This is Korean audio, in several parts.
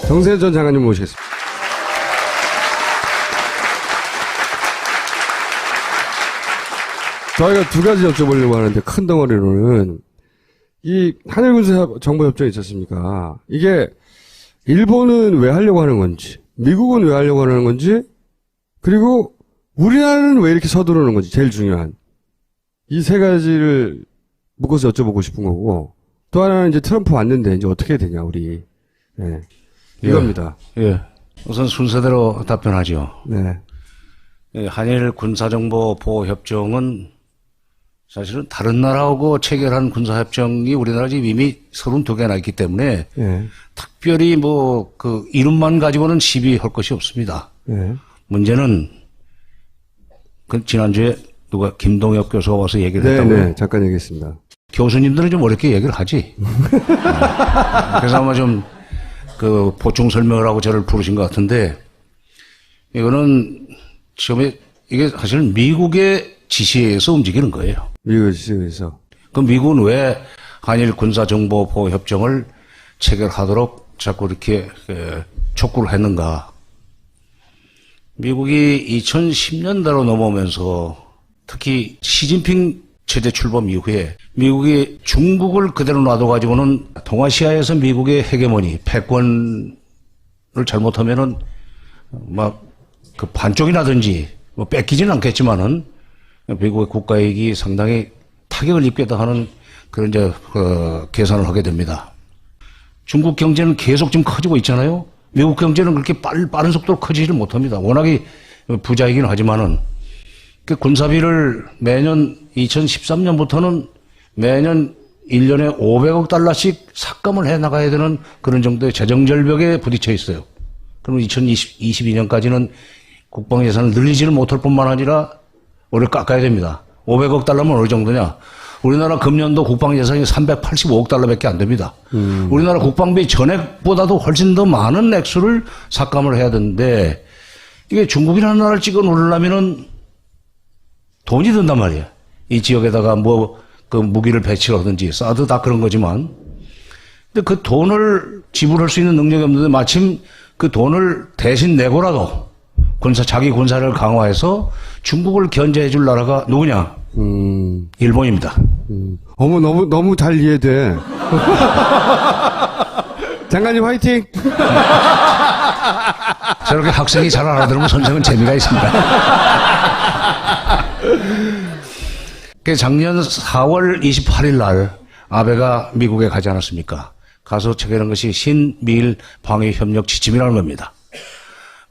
정세현 전 장관님 모시겠습니다. 저희가 두 가지 여쭤보려고 하는데, 큰 덩어리로는 이 한일군사정보협정이 있지 않습니까? 이게 일본은 왜 하려고 하는 건지, 미국은 왜 하려고 하는 건지, 그리고 우리나라는 왜 이렇게 서두르는 건지, 제일 중요한 이 세 가지를 묶어서 여쭤보고 싶은 거고, 또 하나는 이제 트럼프 왔는데 이제 어떻게 되냐 우리. 네. 이겁니다. 예. 우선 순서대로 답변하죠. 네. 예, 한일 군사정보 보호협정은 사실은 다른 나라하고 체결한 군사협정이 우리나라 지금 이미 32개나 있기 때문에 네. 특별히 뭐 그 이름만 가지고는 시비할 것이 없습니다. 네. 문제는 그 지난주에 누가 김동엽 교수가 와서 얘기를 했다고요. 네, 잠깐 얘기했습니다. 교수님들은 좀 어렵게 얘기를 하지. 그래서 아마 좀 그 보충 설명을 하고 저를 부르신 것 같은데, 이거는 처음에 이게 사실 미국의 지시에 의해서 움직이는 거예요. 미국의 지시에 의해서. 그럼 미국은 왜 한일 군사정보 보호 협정을 체결하도록 자꾸 이렇게 촉구를 했는가? 미국이 2010년대로 넘어오면서 특히 시진핑 체제 출범 이후에 미국이 중국을 그대로 놔둬가지고는 동아시아에서 미국의 헤게모니, 패권을 잘못하면은 막 그 반쪽이나든지 뭐 뺏기지는 않겠지만은 미국의 국가이익이 상당히 타격을 입겠다 하는 그런 이제 계산을 하게 됩니다. 중국 경제는 계속 지금 커지고 있잖아요. 미국 경제는 그렇게 빠른 속도로 커지지를 못합니다. 워낙에 부자이긴 하지만은 그 군사비를 매년 2013년부터는 매년 1년에 500억 달러씩 삭감을 해 나가야 되는 그런 정도의 재정 절벽에 부딪혀 있어요. 그럼 2022년까지는 국방 예산을 늘리지를 못할 뿐만 아니라 오히려 깎아야 됩니다. 500억 달러면 어느 정도냐? 우리나라 금년도 국방 예산이 385억 달러밖에 안 됩니다. 우리나라 국방비 전액보다도 훨씬 더 많은 액수를 삭감을 해야 되는데, 이게 중국이라는 나라를 찍어 놓으려면은 돈이 든단 말이에요. 이 지역에다가 뭐 그 무기를 배치를 하든지 사드 다 그런 거지만, 근데 그 돈을 지불할 수 있는 능력이 없는데 마침 그 돈을 대신 내고라도 자기 군사를 강화해서 중국을 견제해 줄 나라가 누구냐? 일본입니다. 어머, 너무 잘 이해돼. 장관님 화이팅! 저렇게 학생이 잘 알아들으면 선생은 재미가 있습니다. 작년 4월 28일 날 아베가 미국에 가지 않았습니까? 가서 체결한 것이 신미일 방위협력 지침이라는 겁니다.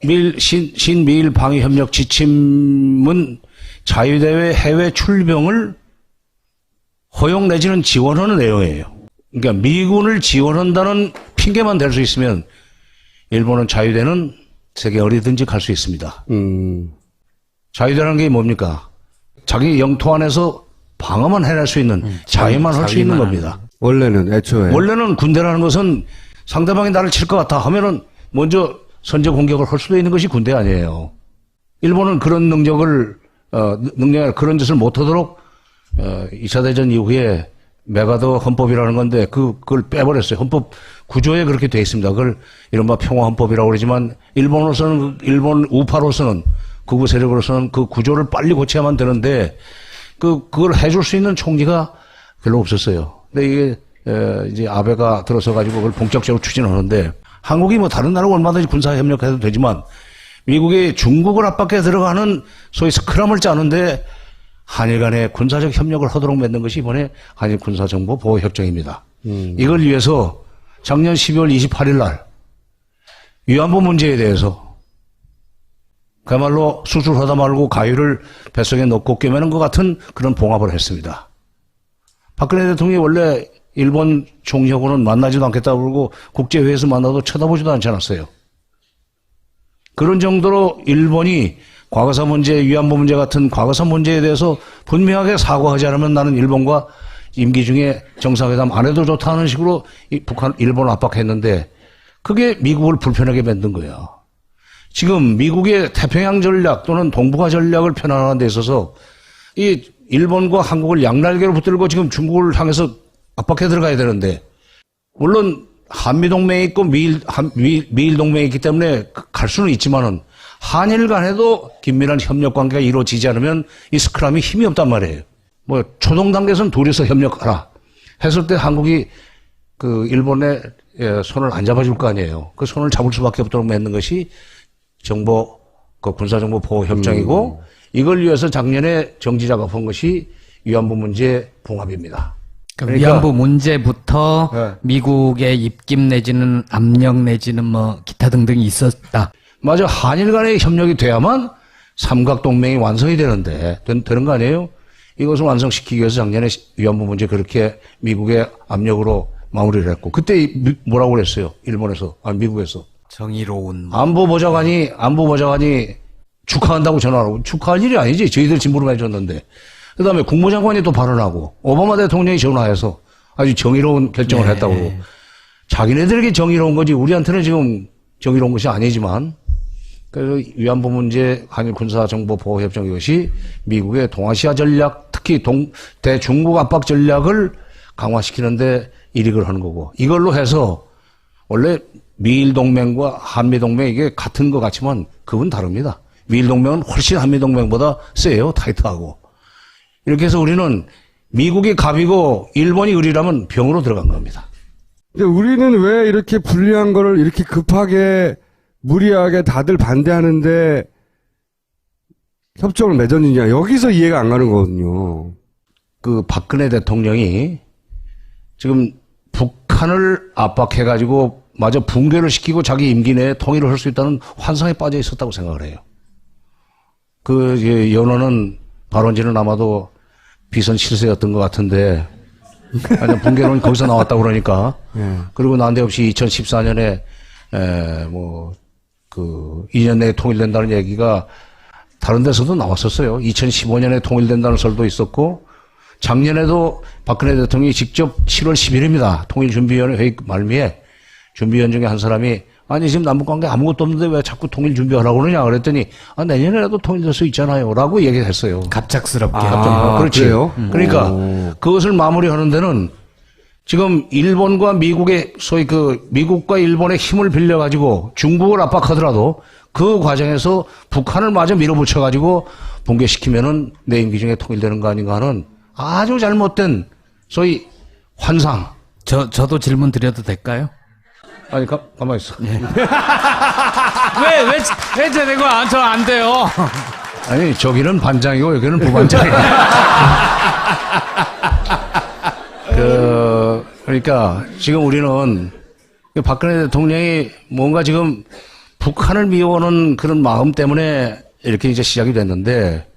신미일 방위협력 지침은 자유대회 해외 출병을 허용 내지는 지원하는 내용이에요. 그러니까 미군을 지원한다는 핑계만 댈 수 있으면 일본은 자유대는 세계 어디든지 갈 수 있습니다. 자유대라는 게 뭡니까? 자기 영토 안에서 방어만 해낼 수 있는 자위만 할 수 있는 겁니다. 원래는 애초에. 원래는 군대라는 것은 상대방이 나를 칠 것 같아 하면은 먼저 선제 공격을 할 수도 있는 것이 군대 아니에요. 일본은 그런 능력을 그런 짓을 못하도록 2차 대전 이후에 메가더 헌법이라는 건데 그걸 빼버렸어요. 헌법 구조에 그렇게 돼 있습니다. 그걸 이른바 평화헌법이라고 그러지만 일본 우파로서는 극우 세력으로서는 그 구조를 빨리 고쳐야만 되는데 그걸 해줄 수 있는 총리가 별로 없었어요. 근데 이게 이제 아베가 들어서 가지고 그걸 본격적으로 추진하는데, 한국이 뭐 다른 나라와 얼마든지 군사 협력해도 되지만 미국이 중국을 압박해 들어가는 소위 스크럼을 짜는데 한일 간의 군사적 협력을 하도록 맺는 것이 이번에 한일 군사정보 보호협정입니다. 이걸 위해서 작년 12월 28일 날 위안부 문제에 대해서 그야말로 수술하다 말고 가위를 뱃속에 넣고 꿰매는 것 같은 그런 봉합을 했습니다. 박근혜 대통령이 원래 일본 총리하고는 만나지도 않겠다고 그러고 국제회의에서 만나도 쳐다보지도 않지 않았어요. 그런 정도로 일본이 과거사 문제, 위안부 문제 같은 과거사 문제에 대해서 분명하게 사과하지 않으면 나는 일본과 임기 중에 정상회담 안 해도 좋다는 식으로 일본을 압박했는데, 그게 미국을 불편하게 만든 거예요. 지금 미국의 태평양 전략 또는 동북아 전략을 편안하는 데 있어서 이 일본과 한국을 양날개로 붙들고 지금 중국을 향해서 압박해 들어가야 되는데, 물론 한미동맹이 있고 미일동맹이 있기 때문에 갈 수는 있지만은 한일 간에도 긴밀한 협력 관계가 이루어지지 않으면 이 스크럼이 힘이 없단 말이에요. 뭐 초동 단계에서는 둘이서 협력하라 했을 때 한국이 그 일본의 손을 안 잡아줄 거 아니에요. 그 손을 잡을 수밖에 없도록 맺는 것이 그 군사정보 보호 협정이고 이걸 위해서 작년에 정지 작업한 것이 위안부 문제 봉합입니다. 그러니까 위안부 문제부터 네. 미국의 입김 내지는 압력 내지는 뭐 기타 등등이 있었다. 맞아. 한일 간의 협력이 돼야만 삼각동맹이 완성이 되는데, 되는 거 아니에요? 이것을 완성시키기 위해서 작년에 위안부 문제 그렇게 미국의 압력으로 마무리를 했고, 그때 뭐라고 그랬어요? 일본에서, 미국에서. 정의로운. 안보보좌관이 축하한다고 전화하고, 축하할 일이 아니지. 저희들 진부름 해줬는데. 그 다음에 국무장관이 또 발언하고, 오바마 대통령이 전화해서 아주 정의로운 결정을 했다고. 자기네들에게 정의로운 거지, 우리한테는 지금 정의로운 것이 아니지만, 그래서 위안부 문제, 한일 군사 정보 보호 협정 이것이 미국의 동아시아 전략, 특히 대중국 압박 전략을 강화시키는데 일익을 하는 거고, 이걸로 해서 원래 미일 동맹과 한미 동맹 이게 같은 것 같지만 그건 다릅니다. 미일 동맹은 훨씬 한미 동맹보다 세요, 타이트하고. 이렇게 해서 우리는 미국이 갑이고 일본이 을이라면 병으로 들어간 겁니다. 근데 우리는 왜 이렇게 불리한 거를 이렇게 급하게 무리하게 다들 반대하는데 협정을 맺었느냐. 여기서 이해가 안 가는 거거든요. 그 박근혜 대통령이 지금 북한을 압박해가지고 마저 붕괴를 시키고 자기 임기 내에 통일을 할 수 있다는 환상에 빠져 있었다고 생각을 해요. 그 연호는 발언지는 아마도 비선 실세였던 것 같은데 아니, 붕괴론이 거기서 나왔다고 그러니까. 그리고 난데없이 2014년에 2년 내에 통일된다는 얘기가 다른 데서도 나왔었어요. 2015년에 통일된다는 설도 있었고, 작년에도 박근혜 대통령이 직접 7월 10일입니다. 통일준비위원회 회의 말미에 준비위원 중에 한 사람이 아니 지금 남북관계 아무것도 없는데 왜 자꾸 통일 준비하라고 그러냐 그랬더니 내년에라도 통일될 수 있잖아요 라고 얘기를 했어요. 갑작스럽게. 그렇지. 그래요? 그러니까 그것을 마무리하는 데는 지금 일본과 미국의 소위 미국과 일본의 힘을 빌려가지고 중국을 압박하더라도 그 과정에서 북한을 마저 밀어붙여가지고 붕괴시키면은 내 임기 중에 통일되는 거 아닌가 하는 아주 잘못된 소위 환상. 저도 질문 드려도 될까요? 아니, 가만히 있어. 왜 되는 거야? 저 안 돼요. 아니, 저기는 반장이고 여기는 부반장이야. 그러니까 지금 우리는 박근혜 대통령이 뭔가 지금 북한을 미워하는 그런 마음 때문에 이렇게 이제 시작이 됐는데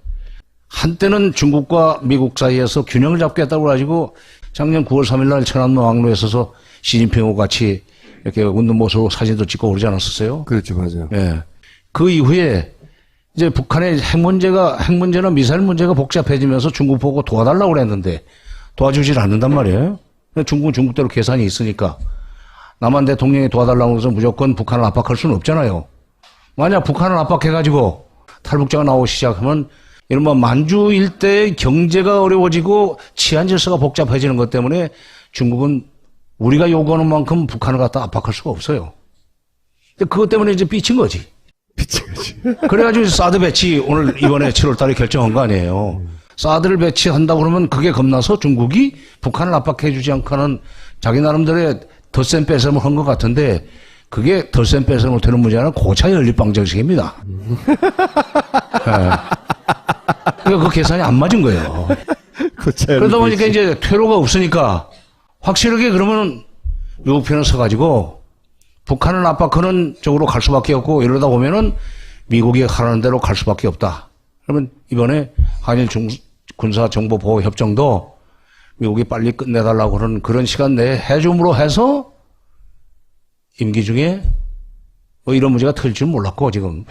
한때는 중국과 미국 사이에서 균형을 잡겠다고 가지고 작년 9월 3일 날 천안문 왕로에 서서 시진핑하고 같이 이렇게 웃는 모습으로 사진도 찍고 그러지 않았었어요? 그렇죠, 맞아요. 예. 그 이후에 이제 북한의 핵 문제나 미사일 문제가 복잡해지면서 중국 보고 도와달라고 그랬는데 도와주질 않는단 말이에요. 중국은 중국대로 계산이 있으니까. 남한 대통령이 도와달라고 해서 무조건 북한을 압박할 수는 없잖아요. 만약 북한을 압박해가지고 탈북자가 나오기 시작하면 이른바 만주 일대의 경제가 어려워지고 치안 질서가 복잡해지는 것 때문에 중국은 우리가 요구하는 만큼 북한을 갖다 압박할 수가 없어요. 근데 그것 때문에 이제 삐친 거지. 그래가지고 사드 배치 이번에 7월 달에 결정한 거 아니에요. 사드를 배치한다고 그러면 그게 겁나서 중국이 북한을 압박해주지 않고는 자기 나름대로의 덧셈 뺄셈을 한 것 같은데 그게 덧셈 뺄셈을 되는 문제는 고차의 연립방정식입니다. 네. 그러니까 그 계산이 안 맞은 거예요. 그러다 보니까 이제 퇴로가 없으니까 확실하게 그러면 미국 편에 서가지고 북한을 압박하는 쪽으로 갈 수밖에 없고 이러다 보면은 미국이 하라는 대로 갈 수밖에 없다. 그러면 이번에 한일 군사정보보호협정도 미국이 빨리 끝내달라고 하는 그런 시간 내에 해줌으로 해서 임기 중에 이런 문제가 터질 줄 몰랐고 지금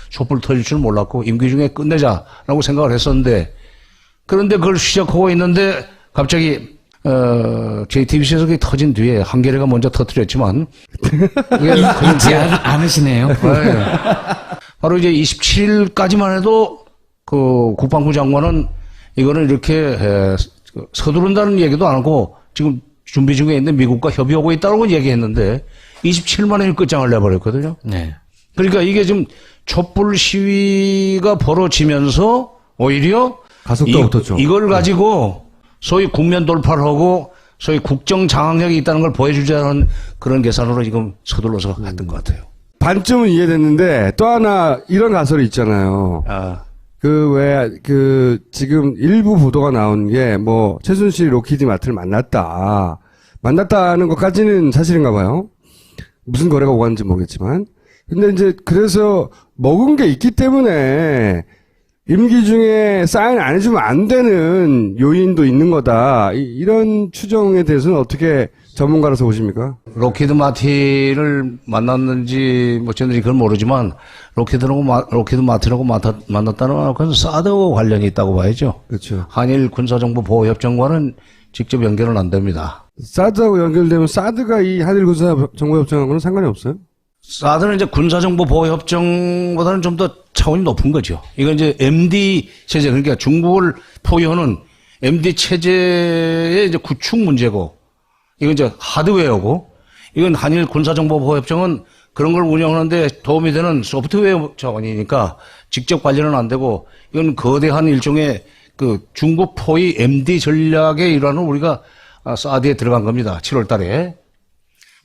촛불 터질 줄 몰랐고 임기 중에 끝내자라고 생각을 했었는데 그런데 그걸 시작하고 있는데 갑자기 JTBC에서 그게 터진 뒤에 한겨레가 먼저 터뜨렸지만 잊지 않으시네요. 네. 바로 이제 27일까지만 해도 그 국방부 장관은 이거는 이렇게 서두른다는 얘기도 안 하고 지금 준비 중에 있는데 미국과 협의하고 있다고 얘기했는데 27만 원이 끝장을 내버렸거든요. 네. 그러니까 이게 지금 촛불 시위가 벌어지면서 오히려 가속도가 붙었죠. 이걸 가지고 소위 국면 돌파를 하고 소위 국정 장악력이 있다는 걸 보여주자는 그런 계산으로 지금 서둘러서 했던 것 같아요. 반쯤은 이해됐는데 또 하나 이런 가설이 있잖아요. 아, 지금 일부 보도가 나온 게 뭐 최순실이 로키드 마트를 만났다는 것까지는 사실인가 봐요. 무슨 거래가 오갔는지 모르겠지만. 근데 이제 그래서 먹은 게 있기 때문에 임기 중에 사인 안 해주면 안 되는 요인도 있는 거다. 이런 추정에 대해서는 어떻게 전문가로서 보십니까? 로키드 마틴을 만났는지 뭐 저는 그건 모르지만 로키드 마틴하고 만났다는 건 사드와 관련이 있다고 봐야죠. 그렇죠. 한일 군사정보보호협정과는 직접 연결은 안 됩니다. 사드하고 연결되면 사드가 이 한일 군사정보협정하고는 상관이 없어요? 사드는 이제 군사정보보호협정보다는 좀 더 차원이 높은 거죠. 이건 이제 MD 체제, 그러니까 중국을 포위하는 MD 체제의 이제 구축 문제고, 이건 이제 하드웨어고, 이건 한일 군사정보보호협정은 그런 걸 운영하는데 도움이 되는 소프트웨어 차원이니까 직접 관련은 안 되고, 이건 거대한 일종의 그 중국 포위 MD 전략의 일환으로 우리가 사드에 들어간 겁니다. 7월 달에.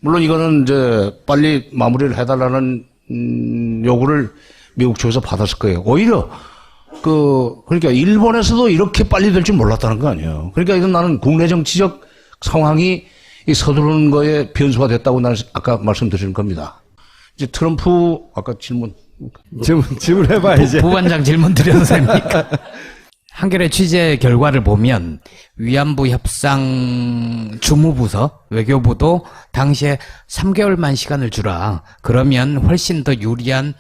물론 이거는 이제 빨리 마무리를 해달라는 요구를 미국 쪽에서 받았을 거예요. 오히려 그러니까 일본에서도 이렇게 빨리 될 줄 몰랐다는 거 아니에요. 그러니까 이건 나는 국내 정치적 상황이 이 서두르는 거에 변수가 됐다고 나는 아까 말씀드리는 겁니다. 이제 트럼프 아까 질문해봐 이제. 부반장 질문 드려도 됩니까? 한겨레 취재 결과를 보면 위안부 협상 주무부서 외교부도 당시에 3개월만 시간을 주라. 그러면 훨씬 더 유리한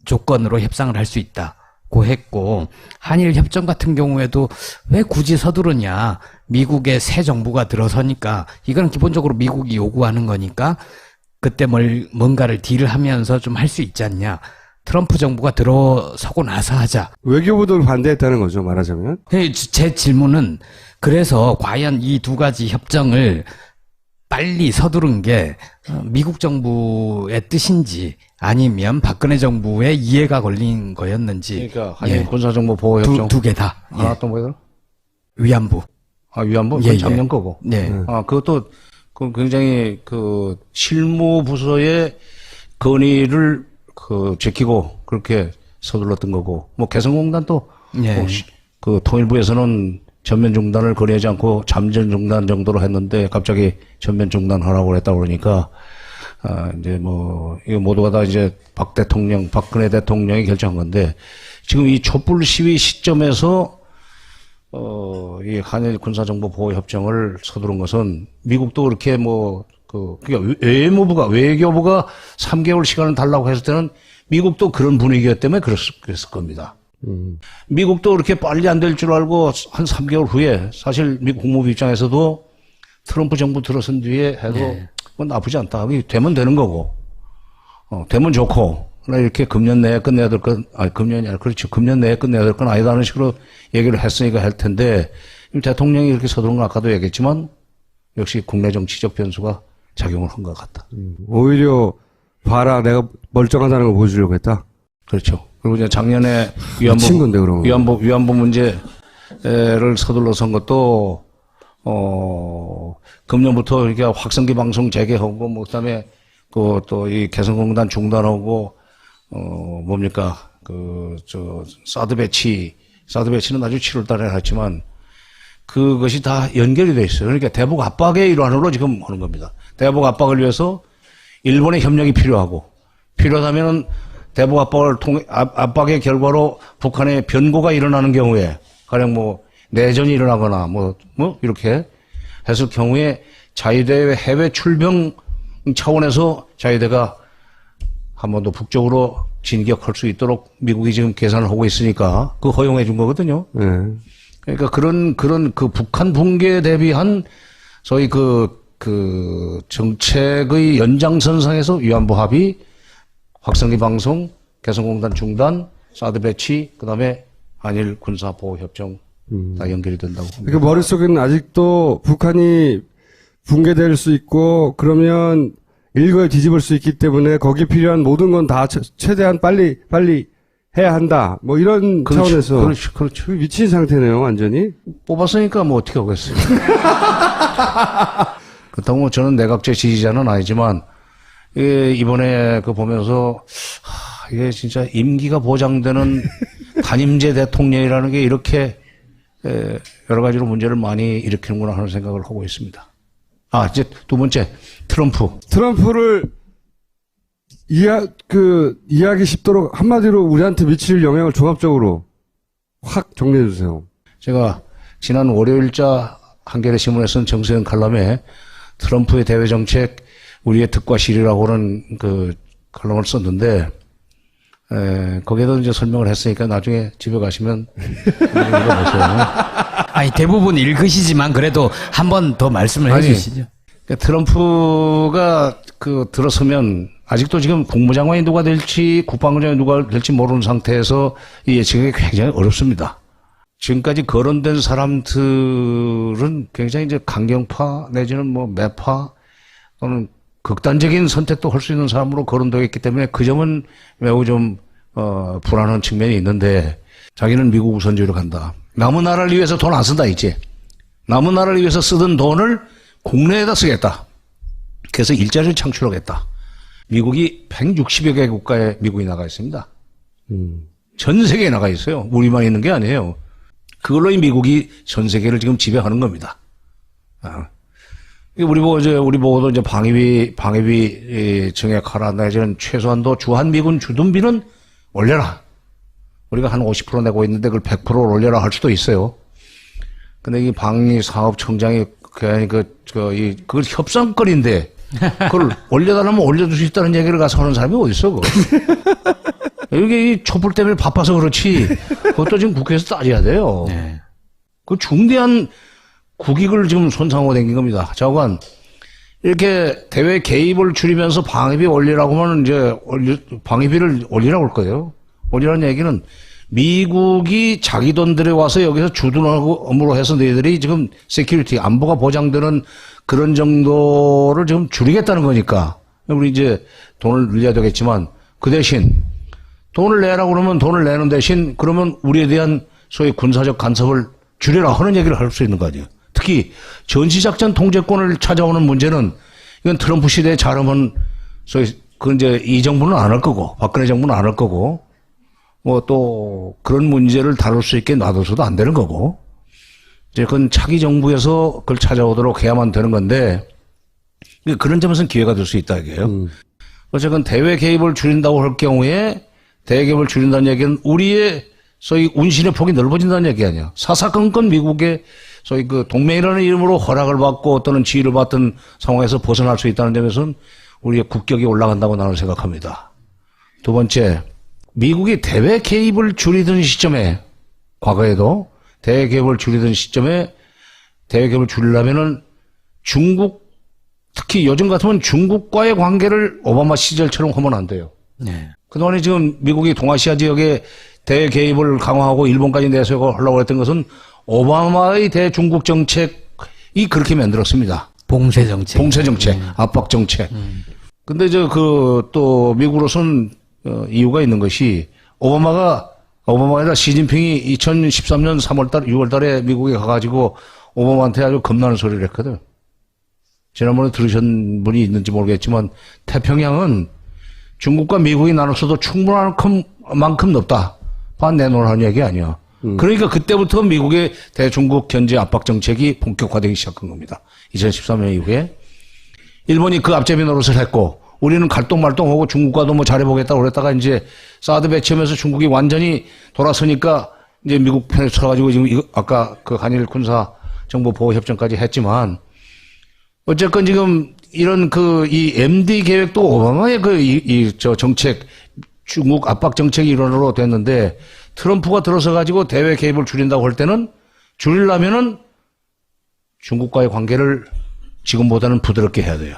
조건으로 협상을 할 수 있다고 했고, 한일 협정 같은 경우에도 왜 굳이 서두르냐. 미국의 새 정부가 들어서니까 이건 기본적으로 미국이 요구하는 거니까 그때 뭔가를 딜을 하면서 좀 할 수 있지 않냐. 트럼프 정부가 들어서고 나서 하자. 외교부도 반대했다는 거죠, 말하자면. 제 질문은 그래서 과연 이 두 가지 협정을 빨리 서두른 게 미국 정부의 뜻인지 아니면 박근혜 정부의 이해가 걸린 거였는지. 그러니까 한일 군사정보보호협정 두 개 다. 하나 또 뭐예요? 위안부. 위안부? 예, 그건 작년 거고. 네. 그것도 굉장히 실무 부서의 건의를 제키고 그렇게 서둘렀던 거고, 뭐 개성공단도 예. 통일부에서는 전면 중단을 건의하지 않고 잠정 중단 정도로 했는데 갑자기 전면 중단하라고 했다고 그러니까 이제 이거 모두가 다 이제 박근혜 대통령이 결정한 건데, 지금 이 촛불 시위 시점에서 이 한일 군사정보보호협정을 서두른 것은 미국도 그렇게 그러니까 외교부가 3개월 시간을 달라고 했을 때는 미국도 그런 분위기였기 때문에 그랬을 겁니다. 미국도 그렇게 빨리 안 될 줄 알고 한 3개월 후에 사실 미국 국무부 입장에서도 트럼프 정부 들어선 뒤에 해도 뭐 나쁘지 않다. 되면 되는 거고, 되면 좋고, 그러나 이렇게 금년 내에 끝내야 될 건, 금년이 아니라 그렇죠. 금년 내에 끝내야 될 건 아니다는 식으로 얘기를 했으니까 할 텐데, 대통령이 이렇게 서두른 건 아까도 얘기했지만 역시 국내 정치적 변수가 작용을 한 것 같다. 오히려 봐라, 내가 멀쩡하다는 걸 보여주려고 했다. 그렇죠. 그리고 이제 작년에 미친 건데, 그럼. 위안부 문제를 서둘러서 한 것도 금년부터 이렇게 확성기 방송 재개하고 그다음에 또 이 개성공단 중단하고 뭡니까 사드 배치는 아주 7월 달에 했지만 그것이 다 연결이 돼 있어요. 그러니까 대북 압박의 일환으로 지금 하는 겁니다. 대북 압박을 위해서 일본의 협력이 필요하다면은 대북 압박의 결과로 북한의 변고가 일어나는 경우에, 가령 내전이 일어나거나 이렇게 했을 경우에 자위대의 해외 출병 차원에서 자위대가 한 번 더 북쪽으로 진격할 수 있도록 미국이 지금 계산을 하고 있으니까 그거 허용해 준 거거든요. 네. 그러니까 그런 북한 붕괴에 대비한 소위 정책의 연장선상에서 위안부 합의, 확성기 방송, 개성공단 중단, 사드 배치, 그 다음에 한일 군사보호협정 다 연결이 된다고. 그러니까 머릿속에는 아직도 북한이 붕괴될 수 있고 그러면 일거에 뒤집을 수 있기 때문에 거기 필요한 모든 건 다 최대한 빨리 해야 한다. 뭐 이런 차원에서 그렇죠. 미친 상태네요, 완전히. 뽑았으니까 뭐 어떻게 하겠어요. 그렇다고 뭐 저는 내각제 지지자는 아니지만 이번에 그 보면서 이게 진짜 임기가 보장되는 단임제 대통령이라는 게 이렇게 여러 가지로 문제를 많이 일으키는구나 하는 생각을 하고 있습니다. 이제 두 번째 트럼프를 이해하기 쉽도록 한마디로 우리한테 미칠 영향을 종합적으로 확 정리해 주세요. 제가 지난 월요일자 한겨레 신문에 쓴 정세현 칼럼에 트럼프의 대외 정책 우리의 득과 실이라고는 그 칼럼을 썼는데 거기에도 이제 설명을 했으니까 나중에 집에 가시면 읽어보세요. 아니, 대부분 읽으시지만 그래도 한 번 더 말씀을 해주시죠. 그러니까 트럼프가 들어서면 아직도 지금 국무장관이 누가 될지 국방부장이 누가 될지 모르는 상태에서 이 예측이 굉장히 어렵습니다. 지금까지 거론된 사람들은 굉장히 이제 강경파 내지는 뭐 매파 또는 극단적인 선택도 할 수 있는 사람으로 거론되어 있기 때문에 그 점은 매우 좀 불안한 측면이 있는데 자기는 미국 우선주의로 간다. 남은 나라를 위해서 돈 안 쓴다 이제. 남은 나라를 위해서 쓰던 돈을 국내에다 쓰겠다. 그래서 일자리를 창출하겠다. 미국이 160여 개 국가에 미국이 나가 있습니다. 전 세계에 나가 있어요. 우리만 있는 게 아니에요. 그걸로 이 미국이 전 세계를 지금 지배하는 겁니다. 우리 보고도 이제 방위비 증액하라 내지는 최소한도 주한미군 주둔비는 올려라. 우리가 한 50% 내고 있는데 그걸 100% 올려라 할 수도 있어요. 근데 이 방위사업청장이 그걸 협상거리인데 그걸 올려달라면 올려줄 수 있다는 얘기를 가서 하는 사람이 어딨어, 그거. 이게 이 촛불 때문에 바빠서 그렇지. 그것도 지금 국회에서 따져야 돼요. 네. 그 중대한 국익을 지금 손상하고 댕긴 겁니다. 자관, 이렇게 대외 개입을 줄이면서 방위비 올리라고 하면 이제 방위비를 올리라고 할 거예요. 올리라는 얘기는 미국이 자기 돈 들여와서 여기서 주둔하고 업무로 해서 너희들이 지금 세큐리티, 안보가 보장되는 그런 정도를 지금 줄이겠다는 거니까. 우리 이제 돈을 늘려야 되겠지만 그 대신 돈을 내라고 그러면 돈을 내는 대신 그러면 우리에 대한 소위 군사적 간섭을 줄여라 하는 얘기를 할 수 있는 거 아니에요. 특히 전시작전 통제권을 찾아오는 문제는 이건 트럼프 시대에 잘하면 소위 이제 이 정부는 안 할 거고 박근혜 정부는 안 할 거고 뭐 또 그런 문제를 다룰 수 있게 놔둬서도 안 되는 거고 이제 그건 차기 정부에서 그걸 찾아오도록 해야만 되는 건데 그런 점에서는 기회가 될 수 있다 이게요. 어쨌든 대외 개입을 줄인다고 할 경우에 대외 개입을 줄인다는 얘기는 우리의 소위 운신의 폭이 넓어진다는 얘기 아니야. 사사건건 미국의 소위 그 동맹이라는 이름으로 허락을 받고 또는 지위를 받던 상황에서 벗어날 수 있다는 점에서는 우리의 국격이 올라간다고 나는 생각합니다. 두 번째, 미국이 대외 개입을 줄이던 시점에 과거에도 대외 개입을 줄이던 시점에 대외 개입을 줄이려면은 중국 특히 요즘 같으면 중국과의 관계를 오바마 시절처럼 하면 안 돼요. 네. 그동안에 지금 미국이 동아시아 지역에 대외 개입을 강화하고 일본까지 내세우려고 했던 것은 오바마의 대중국 정책이 그렇게 만들었습니다. 봉쇄 정책. 봉쇄 정책, 압박 정책. 근데 또 미국으로서는 이유가 있는 것이 오바마가 아니라 시진핑이 2013년 6월 달에 미국에 가가지고 오바마한테 아주 겁나는 소리를 했거든. 지난번에 들으신 분이 있는지 모르겠지만 태평양은 중국과 미국이 나눠서도 충분한 만큼 넓다. 반 내놓으라는 얘기 아니야. 그러니까 그때부터 미국의 대중국 견제 압박 정책이 본격화되기 시작한 겁니다. 2013년 이후에. 일본이 그 앞제비 노릇을 했고 우리는 갈동말동하고 중국과도 뭐 잘해보겠다고 그랬다가 이제 사드 배치하면서 중국이 완전히 돌아서니까 이제 미국 편에 서가지고 지금 아까 그 한일 군사 정보 보호 협정까지 했지만 어쨌건 지금 이런 이 MD 계획도 오바마의 정책, 중국 압박 정책이 일원으로 됐는데 트럼프가 들어서 가지고 대외 개입을 줄인다고 할 때는 줄이려면은 중국과의 관계를 지금보다는 부드럽게 해야 돼요.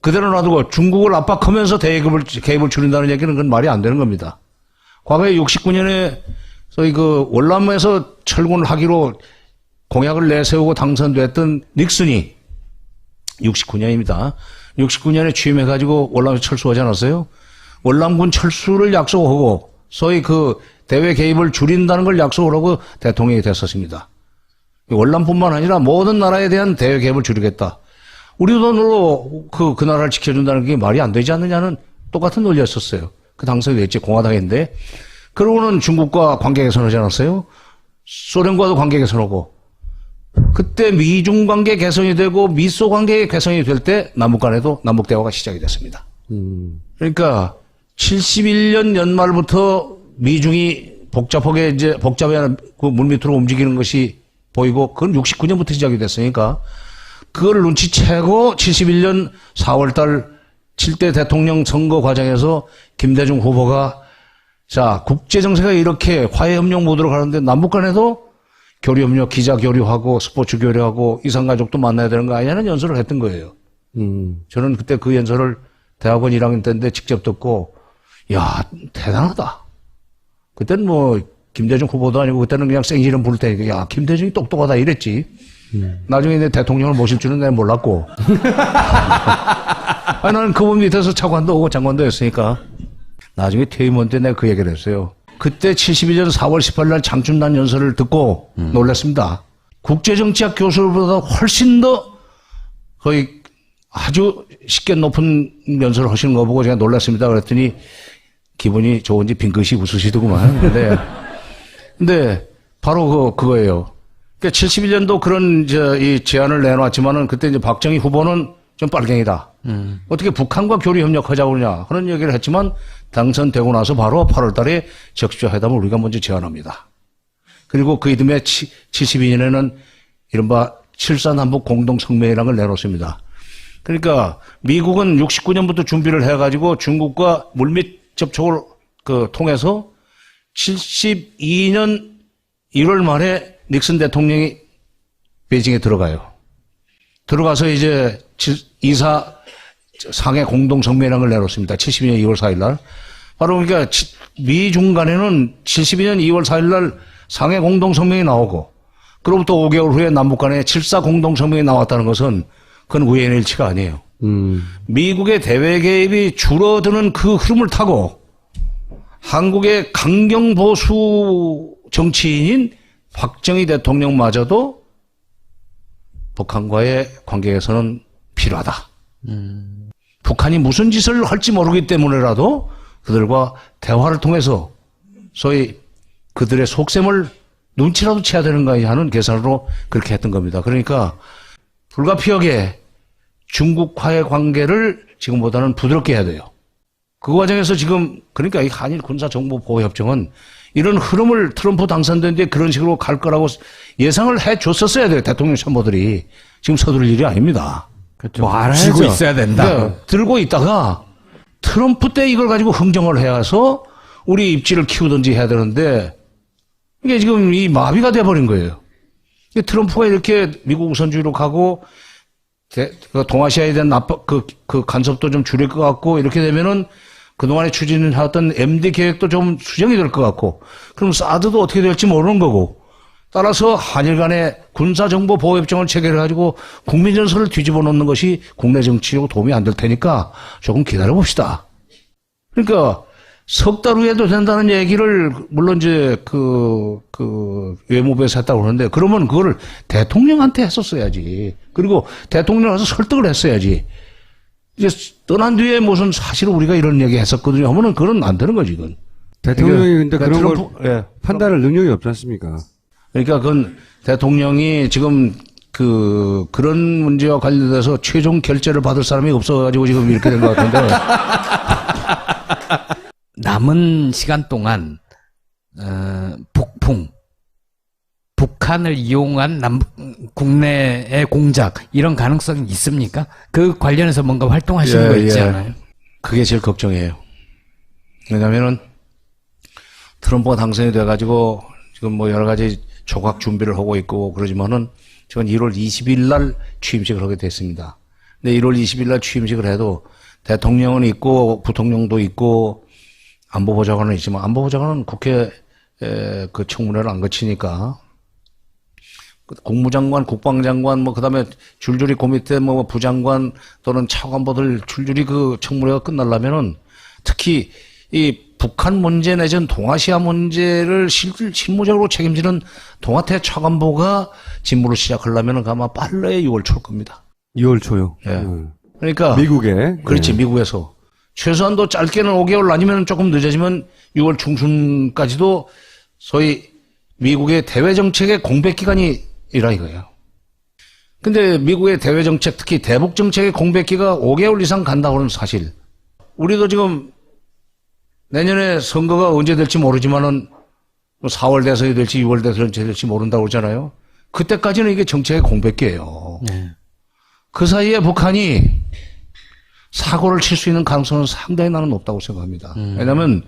그대로 놔두고 중국을 압박하면서 대외 개입을 줄인다는 얘기는 그건 말이 안 되는 겁니다. 과거에 69년에 소위 월남에서 철군을 하기로 공약을 내세우고 당선됐던 닉슨이 69년입니다. 69년에 취임해가지고 월남에서 철수하지 않았어요? 월남군 철수를 약속하고 소위 그 대외 개입을 줄인다는 걸 약속을 하고 대통령이 됐었습니다. 월남뿐만 아니라 모든 나라에 대한 대외 개입을 줄이겠다. 우리 돈으로 그 나라를 지켜준다는 게 말이 안 되지 않느냐는 똑같은 논리였었어요. 그 당선이 됐지, 공화당인데. 그러고는 중국과 관계 개선하지 않았어요? 소련과도 관계 개선하고. 그때 미중 관계 개선이 되고 미소 관계 개선이 될 때 남북 간에도 남북 대화가 시작이 됐습니다. 그러니까 71년 연말부터 미중이 복잡하게 그 물밑으로 움직이는 것이 보이고 그건 69년부터 시작이 됐으니까 그걸 눈치채고 71년 4월달 7대 대통령 선거 과정에서 김대중 후보가 자, 국제정세가 이렇게 화해협력 모드로 가는데 남북 간에도 교류협력, 기자 교류하고 스포츠 교류하고 이산가족도 만나야 되는 거 아니냐는 연설을 했던 거예요. 저는 그때 그 연설을 대학원 1학년 때인데 직접 듣고 야, 대단하다. 그때는 뭐 김대중 후보도 아니고 그때는 그냥 생지름 부를 테니까 야, 김대중이 똑똑하다 이랬지. 나중에 내 대통령을 모실 줄은 내가 몰랐고. 아니, 나는 그분 밑에서 차관도 오고 장관도 했으니까. 나중에 퇴임한 때 내가 그 얘기를 했어요. 그때 72년 4월 18일 날 장춘단 연설을 듣고 놀랐습니다. 국제정치학 교수보다 훨씬 더 거의 아주 쉽게 높은 연설을 하시는 거 보고 제가 놀랐습니다. 그랬더니 기분이 좋은지 빙긋이 웃으시더구만. 근데 바로 그거예요. 그러니까 71년도 그런 이 제안을 내놓았지만은 그때 이제 박정희 후보는 좀 빨갱이다. 어떻게 북한과 교류 협력하자고 그러냐 그런 얘기를 했지만 당선되고 나서 바로 8월 달에 적시적 회담을 우리가 먼저 제안합니다. 그리고 그 이듬해 72년에는 이른바 7.3남북 공동성명이라는 걸 내놓습니다. 그러니까 미국은 69년부터 준비를 해가지고 중국과 물밑 접촉을 통해서 72년 1월 말에 닉슨 대통령이 베이징에 들어가요. 들어가서 이제 2사 상해 공동성명이라는 걸 내놓습니다. 72년 2월 4일 날. 바로 그러니까 미중 간에는 72년 2월 4일 날 상해 공동성명이 나오고 그로부터 5개월 후에 남북 간에 7.4 공동성명이 나왔다는 것은 그건 우연의 일치가 아니에요. 미국의 대외 개입이 줄어드는 그 흐름을 타고 한국의 강경보수 정치인인 박정희 대통령마저도 북한과의 관계 개선은 필요하다. 북한이 무슨 짓을 할지 모르기 때문에라도 그들과 대화를 통해서 소위 그들의 속셈을 눈치라도 채야 되는 거 아니냐 하는 계산으로 그렇게 했던 겁니다. 그러니까 불가피하게 중국과의 관계를 지금보다는 부드럽게 해야 돼요. 그 과정에서 지금 그러니까 이 한일 군사정보보호협정은 이런 흐름을 트럼프 당선된 뒤에 그런 식으로 갈 거라고 예상을 해줬었어야 돼요. 대통령 참모들이. 지금 서두를 일이 아닙니다. 그렇죠. 뭐 알아야죠. 쥐고 있어야 된다. 그러니까 들고 있다가 트럼프 때 이걸 가지고 흥정을 해서 우리 입지를 키우든지 해야 되는데 이게 지금 이 마비가 돼버린 거예요. 트럼프가 이렇게 미국 우선주의로 가고 동아시아에 대한 그 간섭도 좀 줄일 것 같고 이렇게 되면은 그동안에 추진해왔던 MD 계획도 좀 수정이 될 것 같고 그럼 사드도 어떻게 될지 모르는 거고 따라서 한일 간의 군사정보보호협정을 체결해가지고 국민전선을 뒤집어 놓는 것이 국내 정치에 도움이 안 될 테니까 조금 기다려봅시다. 그러니까 석 달 후에도 된다는 얘기를 물론 이제 외무부에서 했다고 그러는데 그러면 그거를 대통령한테 했었어야지. 그리고 대통령한테 설득을 했어야지. 이제 떠난 뒤에 무슨 사실은 우리가 이런 얘기 했었거든요 하면은 그건 안 되는 거지, 이건. 대통령이 근데 그런 트럼프, 걸 예. 판단할 능력이 없지 않습니까? 그러니까 그건 대통령이 지금 그런 문제와 관련돼서 최종 결재를 받을 사람이 없어가지고 지금 이렇게 된 것 같은데. 남은 시간 동안 북풍, 북한을 이용한 국내의 공작 이런 가능성이 있습니까? 그 관련해서 뭔가 활동하시는 거 있지 않아요? 그게 제일 걱정이에요. 왜냐면은 트럼프가 당선이 돼가지고 지금 뭐 여러 가지 조각 준비를 하고 있고 그러지만은 지금 1월 20일 날 취임식을 하게 됐습니다. 근데 1월 20일 날 취임식을 해도 대통령은 있고 부통령도 있고 안보보좌관은 있지만 안보보좌관은 국회 그 청문회를 안 거치니까 국무장관, 국방장관, 뭐, 그 다음에 줄줄이 그 밑에 뭐 부장관 또는 차관보들 줄줄이 그 청문회가 끝나려면은 특히 이 북한 문제 내지는 동아시아 문제를 실무적으로 책임지는 동아태 차관보가 직무를 시작하려면은 아마 빨라야 6월 초일 겁니다. 2월 초요. 예. 그러니까. 미국에. 그렇지, 예. 미국에서. 최소한도 짧게는 5개월 아니면 조금 늦어지면 6월 중순까지도 소위 미국의 대외 정책의 공백 기간이라 이거예요. 근데 미국의 대외 정책, 특히 대북 정책의 공백기가 5개월 이상 간다고는 사실. 우리도 지금 내년에 선거가 언제 될지 모르지만은 4월 대선이 될지 6월 대선이 될지 모른다고 그러잖아요. 그때까지는 이게 정책의 공백기예요. 네. 그 사이에 북한이 사고를 칠 수 있는 가능성은 상당히 나는 높다고 생각합니다. 왜냐하면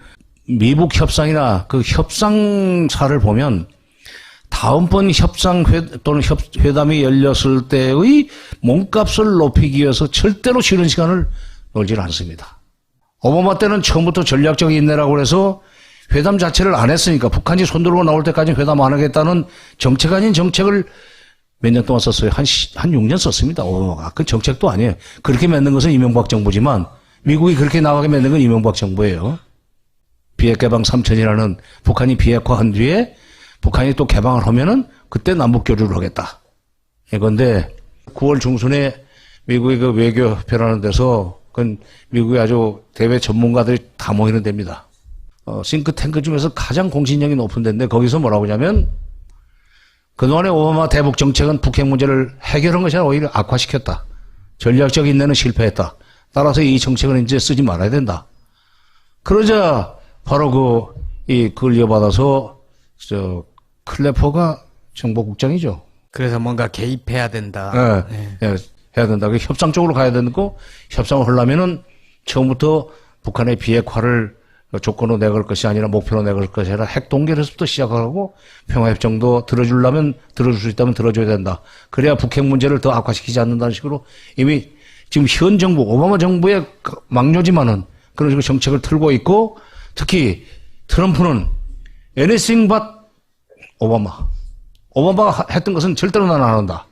미북 협상이나 그 협상사를 보면 다음번 또는 회담이 열렸을 때의 몸값을 높이기 위해서 절대로 쉬는 시간을 놀지는 않습니다. 오바마 때는 처음부터 전략적 인내라고 해서 회담 자체를 안 했으니까 북한이 손들고 나올 때까지 회담 안 하겠다는 정책 아닌 정책을 몇 년 동안 썼어요. 한 6년 썼습니다. 그 정책도 아니에요. 그렇게 맺는 것은 이명박 정부지만 미국이 그렇게 나가게 맺는 건 이명박 정부예요. 비핵개방 3천이라는 북한이 비핵화한 뒤에 북한이 또 개방을 하면은 그때 남북 교류를 하겠다. 이건데 9월 중순에 미국의 그 외교협회라는 데서 그건 미국의 아주 대외 전문가들이 다 모이는 데입니다. 싱크탱크 중에서 가장 공신력이 높은 데인데 거기서 뭐라고 하냐면 그동안의 오바마 대북 정책은 북핵 문제를 해결한 것이 아니라 오히려 악화시켰다. 전략적 인내는 실패했다. 따라서 이 정책은 이제 쓰지 말아야 된다. 그러자 바로 그걸 이어받아서 클래퍼가 정보국장이죠. 그래서 뭔가 개입해야 된다. 예, 해야 된다. 협상 쪽으로 가야 되고 협상을 하려면은 처음부터 북한의 비핵화를 조건으로 내걸 것이 아니라 목표로 내걸 것이 아니라 핵 동결에서부터 시작하고 평화협정도 들어줄 수 있다면 들어줘야 된다. 그래야 북핵 문제를 더 악화시키지 않는다는 식으로 이미 지금 현 정부, 오바마 정부의 막료지만은 그런 식으로 정책을 틀고 있고 특히 트럼프는 anything but 오바마. 오바마가 했던 것은 절대로 나는 안 한다.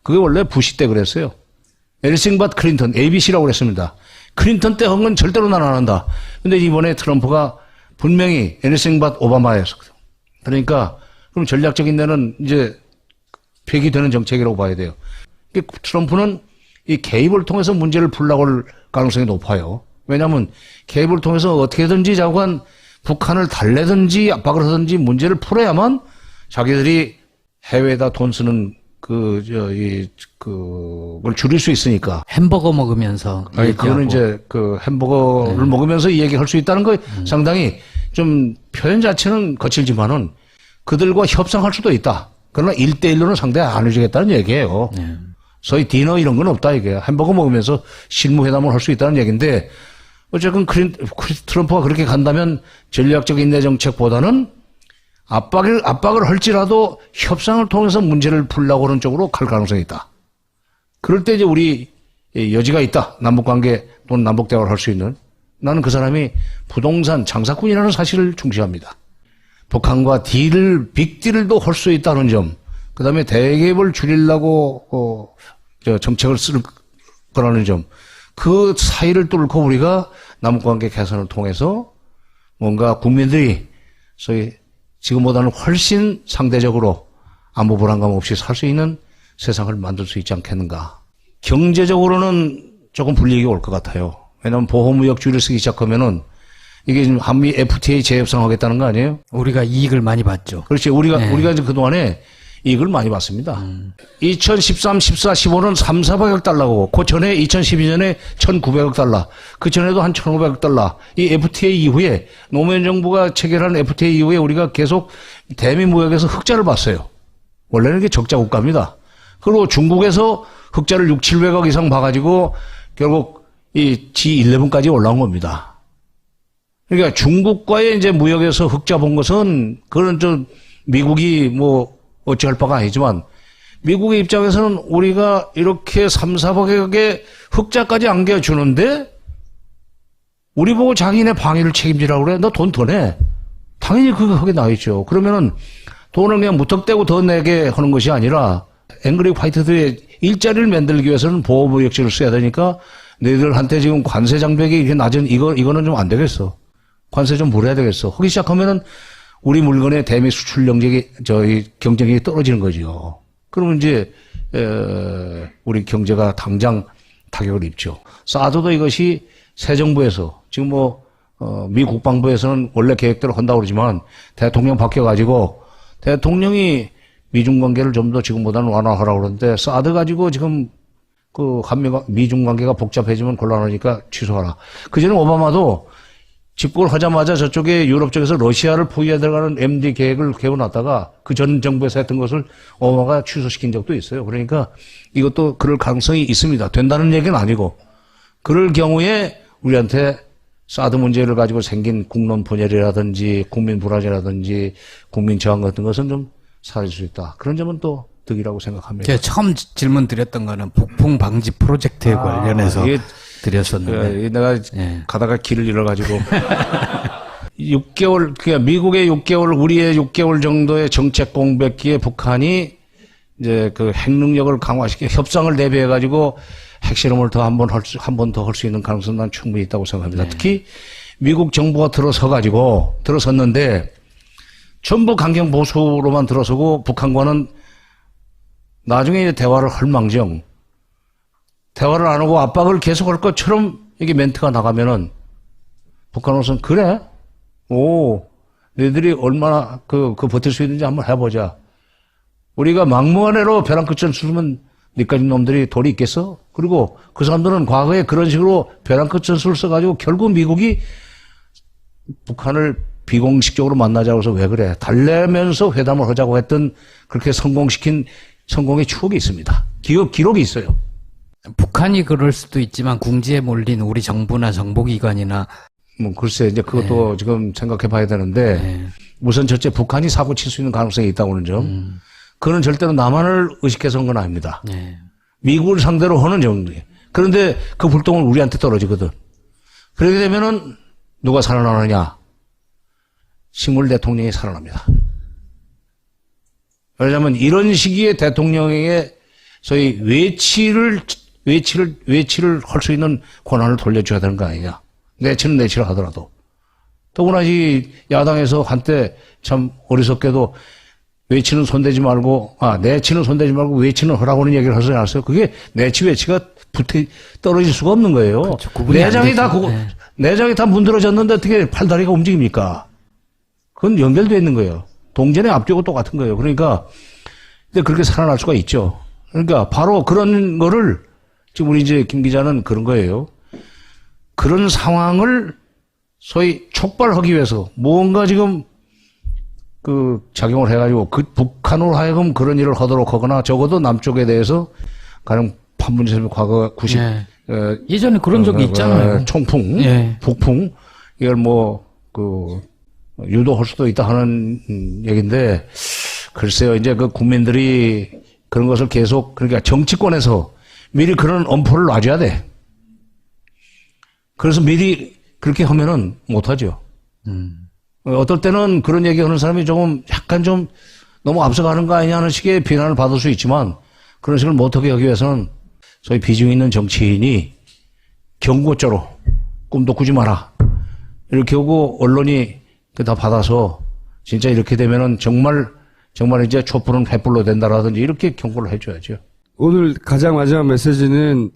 그게 원래 부시 때 그랬어요. anything but 클린턴, ABC라고 그랬습니다. 클린턴 때 한 건 절대로 나는 안 한다. 근데 이번에 트럼프가 분명히 anything but 오바마였거든. 그러니까 그럼 전략적인 데는 이제 폐기되는 정책이라고 봐야 돼요. 트럼프는 이 개입을 통해서 문제를 풀려고 할 가능성이 높아요. 왜냐하면 개입을 통해서 어떻게든지 자관 북한을 달래든지 압박을 하든지 문제를 풀어야만 자기들이 해외에다 돈 쓰는 그걸 줄일 수 있으니까. 햄버거 먹으면서. 아니, 그거는 이제 햄버거를 먹으면서 이 얘기할 수 있다는 거 상당히 좀 표현 자체는 거칠지만은 그들과 협상할 수도 있다. 그러나 1대1로는 상대 안 해주겠다는 얘기예요. 소위 디너 이런 건 없다 이게. 햄버거 먹으면서 실무회담을 할 수 있다는 얘기인데 어쨌든 트럼프가 그렇게 간다면 전략적 인내 정책보다는 압박을 할지라도 협상을 통해서 문제를 풀려고 하는 쪽으로 갈 가능성이 있다. 그럴 때 이제 우리 여지가 있다. 남북관계 또는 남북대화를 할 수 있는. 나는 그 사람이 부동산 장사꾼이라는 사실을 중시합니다. 북한과 빅딜도 할 수 있다는 점. 그 다음에 대개입을 줄이려고 정책을 쓸 거라는 점. 그 사이를 뚫고 우리가 남북관계 개선을 통해서 뭔가 국민들이 소위 지금보다는 훨씬 상대적으로 안보 불안감 없이 살 수 있는 세상을 만들 수 있지 않겠는가. 경제적으로는 조금 불이익이 올 것 같아요. 왜냐하면 보호무역주의를 쓰기 시작하면은 이게 지금 한미 FTA 재협상하겠다는 거 아니에요? 우리가 이익을 많이 봤죠. 그렇지. 우리가 이제 그동안에 이익을 많이 봤습니다. 2013, 14, 15는 3, 400억 달러고, 그 전에 2012년에 1,900억 달러, 그 전에도 한 1,500억 달러. 이 FTA 이후에, 노무현 정부가 체결한 FTA 이후에 우리가 계속 대미 무역에서 흑자를 봤어요. 원래는 이게 적자 국가입니다. 그리고 중국에서 흑자를 6, 700억 이상 봐가지고 결국 이 G11까지 올라온 겁니다. 그러니까 중국과의 이제 무역에서 흑자 본 것은 그런 좀 미국이 뭐 어찌할 바가 아니지만 미국의 입장에서는 우리가 이렇게 3, 400억의 흑자까지 안겨주는데 우리 보고 자기네 방위를 책임지라고 그래? 너 돈 더 내. 당연히 그거 하게 나와있죠. 그러면은 돈을 그냥 무턱대고 더 내게 하는 것이 아니라 앵그리 화이트들의 일자리를 만들기 위해서는 보호무역지를 써야 되니까 너희들한테 지금 관세 장벽이 이렇게 낮은 이거는 좀 안 되겠어. 관세 좀 물어야 되겠어. 하기 시작하면은 우리 물건의 대미 수출 경쟁력이 떨어지는 거죠. 그러면 이제 우리 경제가 당장 타격을 입죠. 사드도 이것이 새 정부에서 지금 미 국방부에서는 원래 계획대로 한다고 그러지만 대통령 바뀌어가지고 대통령이 미중 관계를 좀 더 지금보다는 완화하라고 그러는데 사드 가지고 지금 미중 관계가 복잡해지면 곤란하니까 취소하라. 그전에 오바마도 집권을 하자마자 저쪽에 유럽 쪽에서 러시아를 포위해 들어가는 MD 계획을 세워놨다가 그 전 정부에서 했던 것을 오바마가 취소시킨 적도 있어요. 그러니까 이것도 그럴 가능성이 있습니다. 된다는 얘기는 아니고 그럴 경우에 우리한테 사드 문제를 가지고 생긴 국론 분열이라든지 국민 불안이라든지 국민 저항 같은 것은 좀 사라질 수 있다. 그런 점은 또 득이라고 생각합니다. 제가 처음 질문 드렸던 거는 북풍 방지 프로젝트에 관련해서 드렸었는데 내가 가다가 길을 잃어가지고 6개월 그러니까 미국의 6개월 우리의 6개월 정도의 정책 공백기에 북한이 이제 그 핵능력을 강화시켜 협상을 대비해 가지고 핵실험을 더 한 번 더 할 수 있는 가능성은 난 충분히 있다고 생각합니다. 특히 미국 정부가 들어섰는데 전부 강경 보수로만 들어서고 북한과는 나중에 이제 대화를 할 망정 대화를 안 하고 압박을 계속할 것처럼 이게 멘트가 나가면은 북한으로서는 그래? 너희들이 얼마나 버틸 수 있는지 한번 해보자. 우리가 막무가내로 벼랑 끝을 쓰면 니까지 놈들이 돌이 있겠어? 그리고 그 사람들은 과거에 그런 식으로 벼랑 끝전술을 써가지고 결국 미국이 북한을 비공식적으로 만나자고 해서 왜 그래? 달래면서 회담을 하자고 했던 그렇게 성공의 추억이 있습니다. 기록이 있어요. 북한이 그럴 수도 있지만 궁지에 몰린 우리 정부나 정보기관이나 글쎄 이제 그것도 지금 생각해 봐야 되는데 우선 첫째 북한이 사고 칠 수 있는 가능성이 있다고는 점 그는 절대로 남한을 의식해서 한 건 아닙니다. 미국을 상대로 하는 정도예요. 그런데 그 불똥은 우리한테 떨어지거든. 그렇게 되면은 누가 살아나느냐? 식물 대통령이 살아납니다. 왜냐하면 이런 시기에 대통령에게 소위 외치를 할 수 있는 권한을 돌려줘야 되는 거 아니냐. 내치를 하더라도. 더구나 이 야당에서 한때 참 어리석게도 내치는 손대지 말고 외치는 하라고 하는 얘기를 하지 않았어요. 그게 내치 외치가 떨어질 수가 없는 거예요. 그렇죠. 내장이 다 문드러졌는데 어떻게 팔다리가 움직입니까? 그건 연결되어 있는 거예요. 동전의 앞뒤하고 똑같은 거예요. 그러니까 근데 그렇게 살아날 수가 있죠. 그러니까 바로 그런 거를 지금 우리 이제 김 기자는 그런 거예요. 그런 상황을 소위 촉발하기 위해서 뭔가 지금 작용을 해가지고 북한으로 하여금 그런 일을 하도록 하거나 적어도 남쪽에 대해서 가령 판문점 과거 90 예전에 그런 적이 있잖아요. 총풍, 북풍 이걸 유도할 수도 있다 하는 얘기인데 글쎄요 이제 그 국민들이 그런 것을 계속 그러니까 정치권에서 미리 그런 엄포를 놔줘야 돼. 그래서 미리 그렇게 하면은 못하죠. 어떨 때는 그런 얘기하는 사람이 약간 좀 너무 앞서가는 거 아니냐 하는 식의 비난을 받을 수 있지만 그런 식을 못하게 하기 위해서는 소위 비중 있는 정치인이 경고죄로 꿈도 꾸지 마라. 이렇게 하고 언론이 다 받아서 진짜 이렇게 되면은 정말 이제 촛불은 횃불로 된다라든지 이렇게 경고를 해줘야죠. 오늘 가장 마지막 메시지는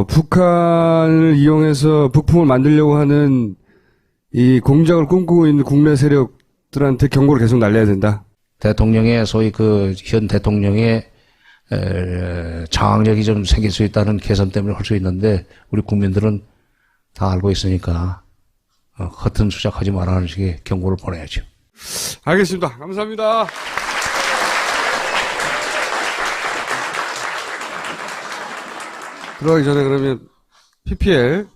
북한을 이용해서 북풍을 만들려고 하는 이 공작을 꿈꾸고 있는 국내 세력들한테 경고를 계속 날려야 된다. 대통령의 소위 현 대통령의 장악력이 좀 생길 수 있다는 계산 때문에 할 수 있는데 우리 국민들은 다 알고 있으니까 허튼 수작하지 말라는 식의 경고를 보내야죠. 알겠습니다. 감사합니다. 들어가기 전에 그러면 PPL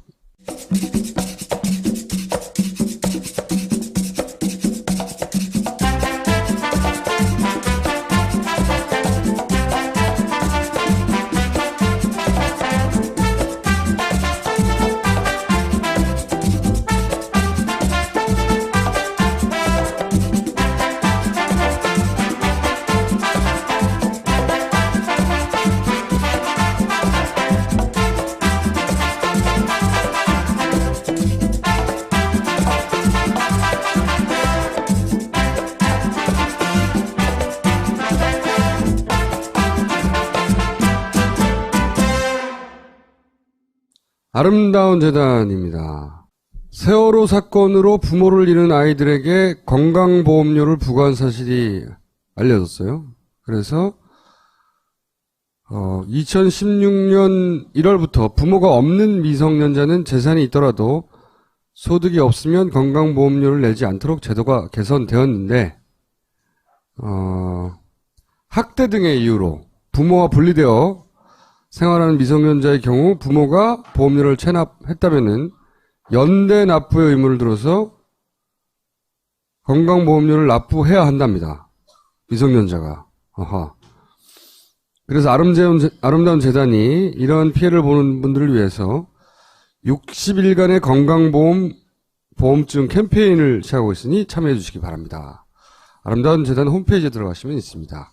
아름다운 재단입니다. 세월호 사건으로 부모를 잃은 아이들에게 건강보험료를 부과한 사실이 알려졌어요. 그래서 2016년 1월부터 부모가 없는 미성년자는 재산이 있더라도 소득이 없으면 건강보험료를 내지 않도록 제도가 개선되었는데 학대 등의 이유로 부모와 분리되어 생활하는 미성년자의 경우 부모가 보험료를 체납했다면은 연대 납부의 의무를 들어서 건강보험료를 납부해야 한답니다. 미성년자가. 그래서 아름다운 재단이 이런 피해를 보는 분들을 위해서 60일간의 건강보험증 캠페인을 시작하고 있으니 참여해 주시기 바랍니다. 아름다운 재단 홈페이지에 들어가시면 있습니다.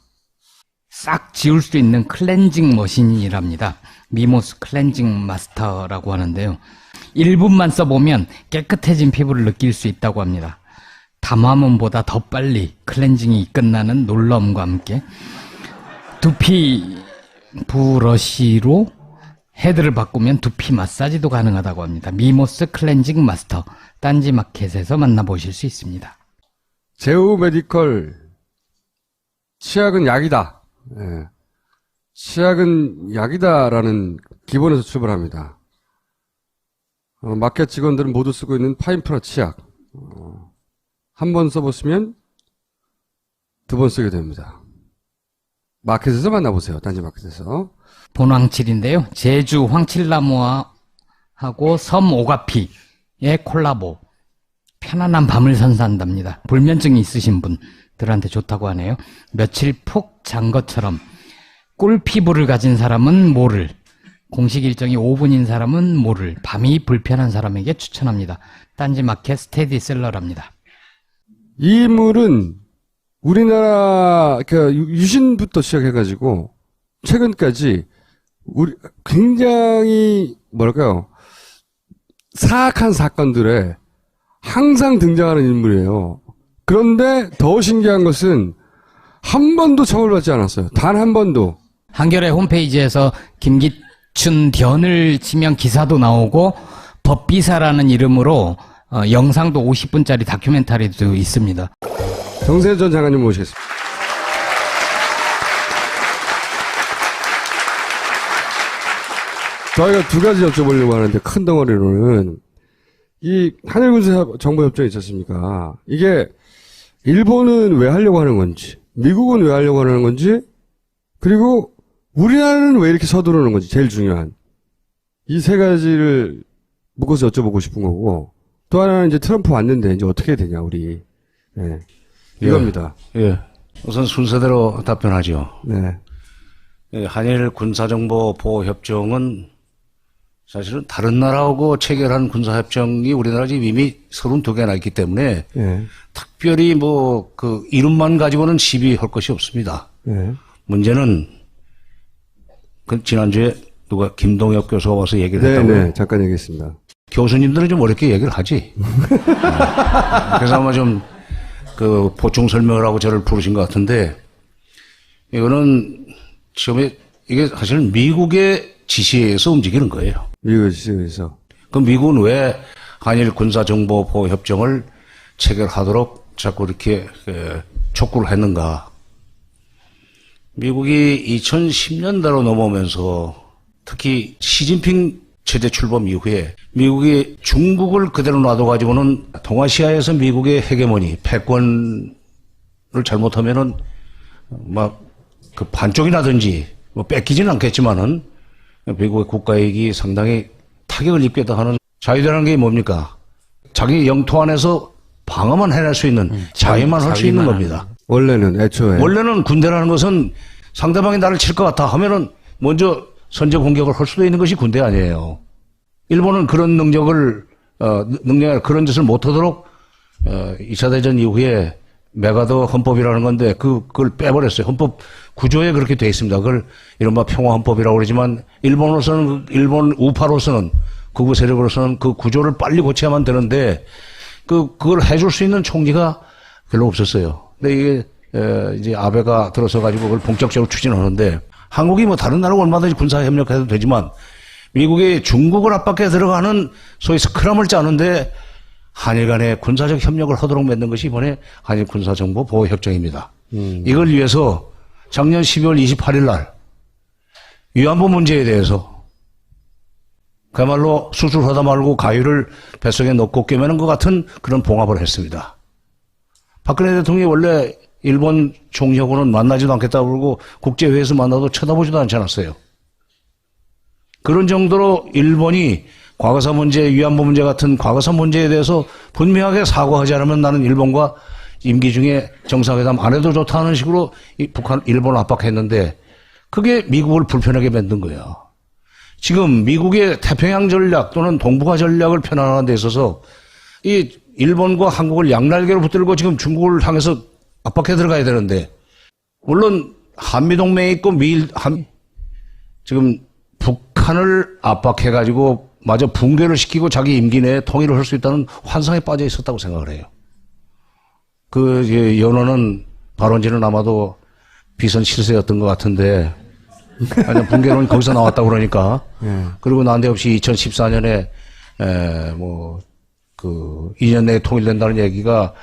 싹 지울 수 있는 클렌징 머신이랍니다. 미모스 클렌징 마스터라고 하는데요. 1분만 써보면 깨끗해진 피부를 느낄 수 있다고 합니다. 담화문보다 더 빨리 클렌징이 끝나는 놀라움과 함께 두피 브러쉬로 헤드를 바꾸면 두피 마사지도 가능하다고 합니다. 미모스 클렌징 마스터, 딴지마켓에서 만나보실 수 있습니다. 제우 메디컬, 치약은 약이다. 예. 치약은 약이다라는 기본에서 출발합니다. 마켓 직원들은 모두 쓰고 있는 파인프라 치약. 한 번 써보시면 두 번 쓰게 됩니다. 마켓에서 만나보세요. 딴지마켓에서. 본황칠인데요. 제주 황칠나무하고 섬 오가피의 콜라보. 편안한 밤을 선사한답니다. 불면증이 있으신 분들한테 좋다고 하네요. 며칠 푹 잔 것처럼 꿀피부를 가진 사람은 모를, 공식 일정이 5분인 사람은 모를, 밤이 불편한 사람에게 추천합니다. 딴지마켓 스테디셀러랍니다. 이 물은 우리나라 유신부터 시작해가지고 최근까지 굉장히 뭐랄까요, 사악한 사건들에 항상 등장하는 인물이에요. 그런데 더 신기한 것은 한 번도 처벌받지 않았어요. 단 한 번도. 한겨레 홈페이지에서 김기춘 변을 치면 기사도 나오고 법비사라는 이름으로 영상도 50분짜리 다큐멘터리도 있습니다. 정세현 전 장관님 모시겠습니다. 저희가 두 가지 여쭤보려고 하는데, 큰 덩어리로는 이 한일군사정보협정이 있지 않습니까? 이게 일본은 왜 하려고 하는 건지, 미국은 왜 하려고 하는 건지, 그리고 우리나라는 왜 이렇게 서두르는 건지, 제일 중요한 이 세 가지를 묶어서 여쭤보고 싶은 거고, 또 하나는 이제 트럼프 왔는데 이제 어떻게 해야 되냐, 우리. 네. 이겁니다. 예. 우선 순서대로 답변하죠. 네. 한일 군사정보보호협정은 사실은 다른 나라하고 체결한 군사협정이 우리나라 지금 이미 32개나 있기 때문에 네. 특별히 그 이름만 가지고는 시비할 것이 없습니다. 네. 문제는 지난주에 누가 김동엽 교수가 와서 얘기를 했다고요. 네, 잠깐 얘기했습니다. 교수님들은 좀 어렵게 얘기를 하지. 그래서 아마 좀 보충 설명을 하고 저를 부르신 것 같은데, 이거는 처음에 이게 사실은 미국의 지시에 의해서 움직이는 거예요. 미국의 지시에 의해서. 그럼 미국은 왜 한일 군사정보보호협정을 체결하도록 자꾸 이렇게 촉구를 했는가? 미국이 2010년대로 넘어오면서 특히 시진핑 체제 출범 이후에 미국이 중국을 그대로 놔둬가지고는 동아시아에서 미국의 헤게모니, 패권을 잘못하면은 그 반쪽이라든지 뺏기지는 않겠지만은 미국의 국가이익이 상당히 타격을 입게 하는, 자유라는 게 뭡니까? 자기 영토 안에서 방어만 해낼 수 있는, 자위만 할 수 있는 겁니다. 원래는 애초에. 원래는 군대라는 것은 상대방이 나를 칠 것 같아 하면은 먼저 선제 공격을 할 수도 있는 것이 군대 아니에요. 일본은 그런 능력을 그런 짓을 못하도록 2차 대전 이후에 메가더 헌법이라는 건데 그걸 빼버렸어요. 헌법 구조에 그렇게 돼 있습니다. 그걸 이른바 평화 헌법이라고 그러지만 일본으로서는, 일본 우파로서는, 극우 세력으로서는 그 구조를 빨리 고쳐야만 되는데 그걸 해줄 수 있는 총리가 별로 없었어요. 근데 이게 이제 아베가 들어서 가지고 그걸 본격적으로 추진하는데, 한국이 다른 나라하고 얼마든지 군사 협력해도 되지만 미국이 중국을 압박해 들어가는 소위 스크럼을 짜는데 한일 간의 군사적 협력을 하도록 맺는 것이 이번에 한일 군사정보 보호협정입니다. 이걸 위해서 작년 12월 28일 날 위안부 문제에 대해서 그야말로 수술하다 말고 가위를 뱃속에 넣고 꿰매는 것 같은 그런 봉합을 했습니다. 박근혜 대통령이 원래 일본 총리하고는 만나지도 않겠다고 그러고 국제회의에서 만나도 쳐다보지도 않지 않았어요. 그런 정도로 일본이 과거사 문제, 위안부 문제 같은 과거사 문제에 대해서 분명하게 사과하지 않으면 나는 일본과 임기 중에 정상회담 안 해도 좋다는 식으로 일본을 압박했는데 그게 미국을 불편하게 만든 거예요. 지금 미국의 태평양 전략 또는 동북아 전략을 편안하는 데 있어서 이 일본과 한국을 양날개로 붙들고 지금 중국을 향해서 압박해 들어가야 되는데 물론 한미동맹이 있고 지금 북한을 압박해가지고 마저 붕괴를 시키고 자기 임기 내에 통일을 할 수 있다는 환상에 빠져 있었다고 생각을 해요. 그 연호는 발언지는 아마도 비선 실세였던 것 같은데 아니 붕괴론이 거기서 나왔다고 그러니까 그리고 난데없이 2014년에 뭐 그 2년 내에 통일된다는 얘기가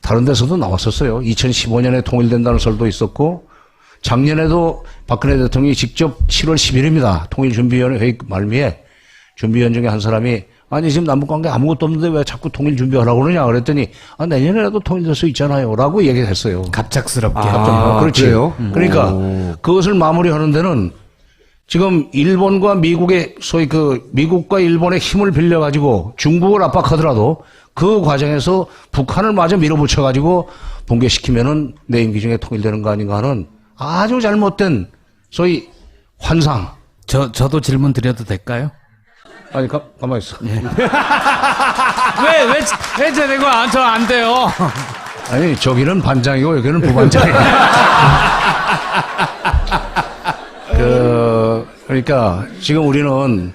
다른 데서도 나왔었어요. 2015년에 통일된다는 설도 있었고 작년에도 박근혜 대통령이 직접 7월 10일입니다. 통일준비위원회 회의 말미에 준비위원 중에 한 사람이 아니 지금 남북관계 아무것도 없는데 왜 자꾸 통일 준비하라고 그러냐 그랬더니 내년에라도 통일될 수 있잖아요 라고 얘기를 했어요. 갑작스럽게. 그렇지. 그래요? 그러니까 그것을 마무리하는 데는 지금 일본과 미국의 소위 그 미국과 일본의 힘을 빌려가지고 중국을 압박하더라도 그 과정에서 북한을 마저 밀어붙여가지고 붕괴시키면은 내 임기 중에 통일되는 거 아닌가 하는 아주 잘못된 소위 환상. 저도 질문 드려도 될까요? 아니 가만히 있어. 왜 제대고 저 안 돼요? 아니 저기는 반장이고 여기는 부반장이에요. 그러니까 지금 우리는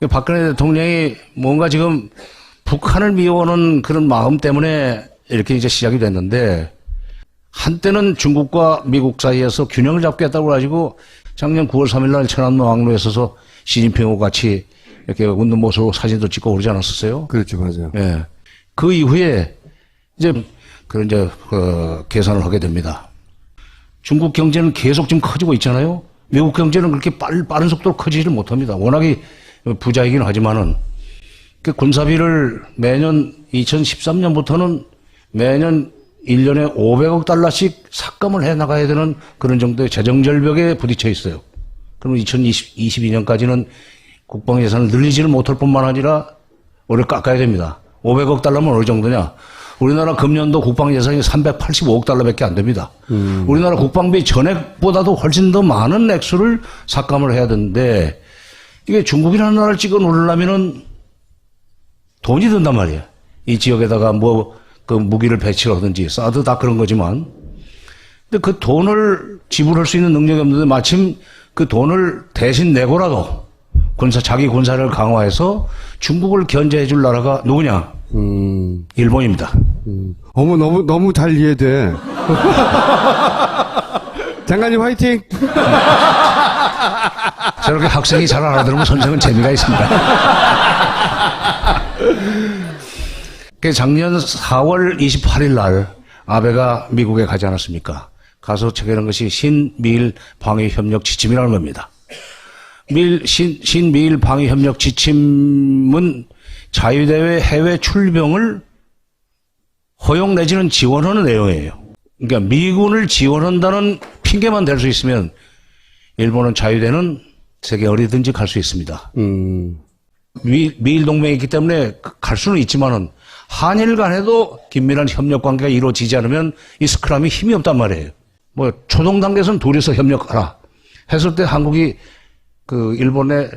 박근혜 대통령이 뭔가 지금 북한을 미워하는 그런 마음 때문에 이렇게 이제 시작이 됐는데 한때는 중국과 미국 사이에서 균형을 잡겠다고 가지고 작년 9월 3일 날 천안문 왕로에 서서 시진핑하고 같이 이렇게 웃는 모습으로 사진도 찍고 그러지 않았었어요? 그렇죠, 맞아요. 예. 그 이후에 이제 계산을 하게 됩니다. 중국 경제는 계속 지금 커지고 있잖아요. 미국 경제는 그렇게 빠른 속도로 커지지를 못합니다. 워낙에 부자이긴 하지만은 그 군사비를 매년 2013년부터는 매년 1년에 500억 달러씩 삭감을 해 나가야 되는 그런 정도의 재정 절벽에 부딪혀 있어요. 그럼 2022년까지는 국방 예산을 늘리지를 못할 뿐만 아니라 올해 깎아야 됩니다. 500억 달러면 어느 정도냐? 우리나라 금년도 국방 예산이 385억 달러밖에 안 됩니다. 우리나라 국방비 전액보다도 훨씬 더 많은 액수를 삭감을 해야 되는데 이게 중국이라는 나라를 찍어 놓으려면은 돈이 든단 말이에요. 이 지역에다가 그 무기를 배치를 하든지 사드 다 그런 거지만 근데 그 돈을 지불할 수 있는 능력이 없는데 마침 그 돈을 대신 내고라도 자기 군사를 강화해서 중국을 견제해 줄 나라가 누구냐? 일본입니다. 어머, 너무 잘 이해돼. 장관님 화이팅! 저렇게 학생이 잘 알아들으면 선생은 재미가 있습니다. 작년 4월 28일 날 아베가 미국에 가지 않았습니까? 가서 체결한 것이 신미일 방위협력 지침이라는 겁니다. 신미일 방위협력 지침은 자유대회 해외 출병을 허용 내지는 지원하는 내용이에요. 그러니까 미군을 지원한다는 핑계만 댈 수 있으면 일본은 자유대는 세계 어디든지 갈 수 있습니다. 미일 동맹이 있기 때문에 갈 수는 있지만은 한일 간에도 긴밀한 협력 관계가 이루어지지 않으면 이 스크럼이 힘이 없단 말이에요. 뭐 초동 단계에서는 둘이서 협력하라 했을 때 한국이 그 일본의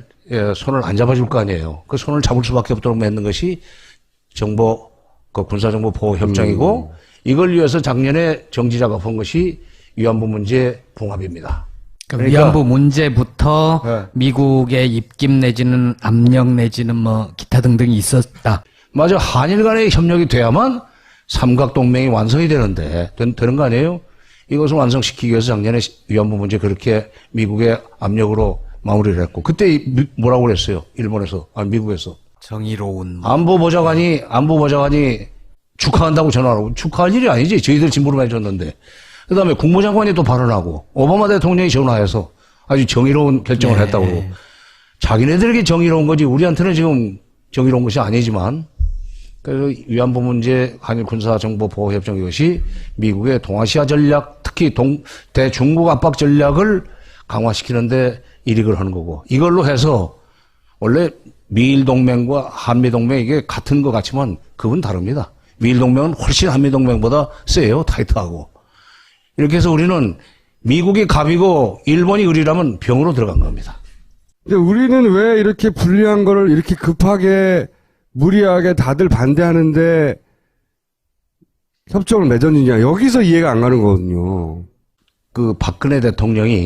손을 안 잡아줄 거 아니에요. 그 손을 잡을 수밖에 없도록 맺는 것이 그 군사정보 보호 협정이고 이걸 위해서 작년에 정지 작업한 것이 위안부 문제 봉합입니다. 그러니까 위안부 문제부터 미국의 입김 내지는 압력 내지는 뭐 기타 등등이 있었다. 맞아. 한일 간의 협력이 돼야만 삼각동맹이 완성이 되는 거 아니에요? 이것을 완성시키기 위해서 작년에 위안부 문제 그렇게 미국의 압력으로 마무리를 했고 그때 뭐라고 그랬어요? 일본에서 미국에서 정의로운 안보보좌관이 축하한다고 전화하고 축하할 일이 아니지. 저희들 진보를 해줬는데 그다음에 국무장관이 또 발언하고 오바마 대통령이 전화해서 아주 정의로운 결정을 네. 했다고 그러고 자기네들에게 정의로운 거지 우리한테는 지금 정의로운 것이 아니지만 그래서 위안부 문제 한일 군사정보보호협정 이것이 미국의 동아시아 전략 특히 대중국 압박 전략을 강화시키는데 일익을 하는 거고 이걸로 해서 원래 미일 동맹과 한미 동맹 이게 같은 것 같지만 그건 다릅니다. 미일 동맹은 훨씬 한미 동맹보다 세요. 타이트하고. 이렇게 해서 우리는 미국이 갑이고 일본이 을이라면 병으로 들어간 겁니다. 근데 우리는 왜 이렇게 불리한 거를 이렇게 급하게 무리하게 다들 반대하는데 협정을 맺었느냐. 여기서 이해가 안 가는 거거든요. 그 박근혜 대통령이